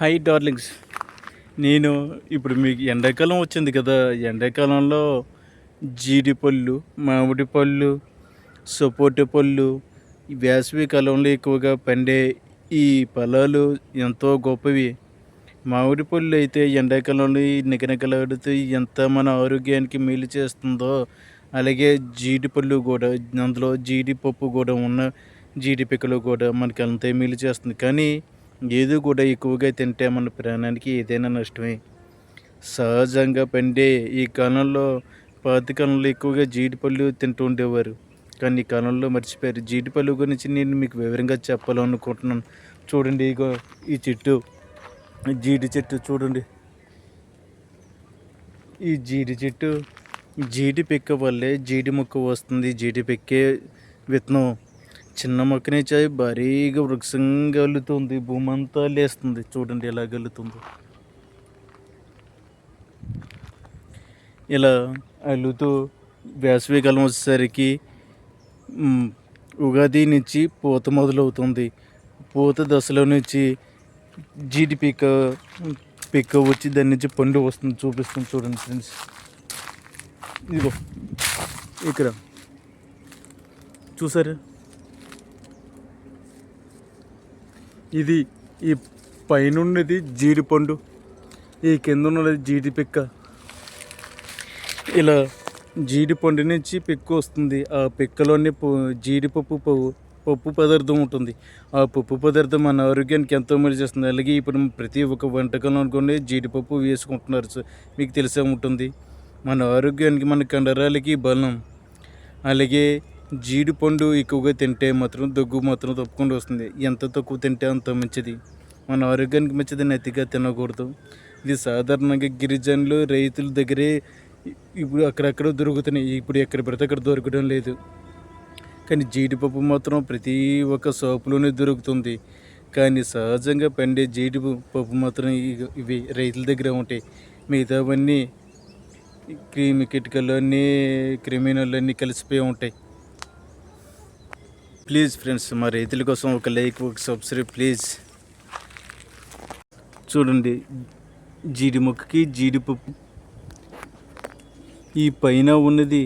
High darlings. నేను ఇప్పుడు మీకు ఎండాకాలం వచ్చింది కదా, ఎండాకాలంలో జీడి పళ్ళు, మామిడి పళ్ళు, సపోటా పళ్ళు, ఈ వేసవి కాలంలో ఎక్కువగా పండే ఈ ఫలాలు ఎంతో గొప్పవి. మామిడి పళ్ళు అయితే ఎండాకాలంలో ఈ నిగనిగలాడుతూ ఎంత మన ఆరోగ్యానికి మేలు చేస్తుందో, అలాగే జీడి పళ్ళు కూడా, అందులో జీడిపప్పు కూడా ఉన్న జీడి పిక్కలు కూడా మనకి అంతే మేలు చేస్తుంది. కానీ ఏది కూడా ఎక్కువగా తింటే మన ప్రాణానికి ఏదైనా నష్టమే. సహజంగా పండే ఈ కాలంలో, పాత కాలంలో ఎక్కువగా జీడిపళ్ళు తింటూ ఉండేవారు. కానీ ఈ కాలంలో మర్చిపోయారు. జీడిపళ్ళు గురించి నేను మీకు వివరంగా చెప్పాలనుకుంటున్నాను. చూడండి, ఇగో ఈ చెట్టు, జీడి చెట్టు చూడండి. ఈ జీడి చెట్టు, జీడి పిక్క వల్లే జీడి మొక్క వస్తుంది. జీడి పిక్కే విత్తనం. చిన్న మొక్కనే చాయి భారీగా వృక్షంగా అల్లుతుంది, భూమి అంతా లేస్తుంది. చూడండి ఎలా గల్లుతుందో. ఇలా అల్లుతూ వేసవికాలం వచ్చేసరికి ఉగాది నుంచి పూత మొదలవుతుంది. పూత దశలో నుంచి జీడి పిక్క వచ్చి దాని నుంచి పండు వస్తుంది. చూపిస్తుంది చూడండి ఫ్రెండ్స్. ఇదిగో ఇక్కడ చూసారా, ఇది ఈ పైన ఉన్నది జీడిపండు, ఈ కింద ఉన్నది జీడి పిక్క. ఇలా జీడిపండు నుంచి పిక్క వస్తుంది. ఆ పిక్కలోనే పప్పు పదార్థం ఉంటుంది. ఆ పప్పు పదార్థం మన ఆరోగ్యానికి ఎంతో మేలు చేస్తుంది. అలాగే ఇప్పుడు ప్రతి ఒక్క వంటకంలో అనుకోండి జీడిపప్పు వేసుకుంటున్నారు. మీకు తెలిసే ఉంటుంది. మన ఆరోగ్యానికి, మన కండరాలకి బలం. అలాగే జీడిపండు ఎక్కువగా తింటే మాత్రం దగ్గు మాత్రం తప్పకుండా వస్తుంది. ఎంత తక్కువ తింటే అంత మంచిది. మన ఆరోగ్యానికి మంచిదని అతిగా తినకూడదు. ఇది సాధారణంగా గిరిజనులు, రైతుల దగ్గరే ఇప్పుడు అక్కడక్కడ దొరుకుతున్నాయి. ఇప్పుడు ఎక్కడ పడితే అక్కడ దొరకడం లేదు. కానీ జీడిపప్పు మాత్రం ప్రతి ఒక్క షాపులోనే దొరుకుతుంది. కానీ సహజంగా పండే జీడిపప్పు మాత్రం ఇవి రైతుల దగ్గర ఉంటాయి. మిగతావన్నీ కిటకలు అన్నీ, క్రిమినల్ అన్నీ కలిసిపోయి ఉంటాయి. ప్లీజ్ ఫ్రెండ్స్, మా రైతుల కోసం ఒక లైక్, ఒక సబ్స్క్రైబ్ ప్లీజ్. చూడండి, జీడి మొక్కకి జీడిపప్పు, ఈ పైన ఉన్నది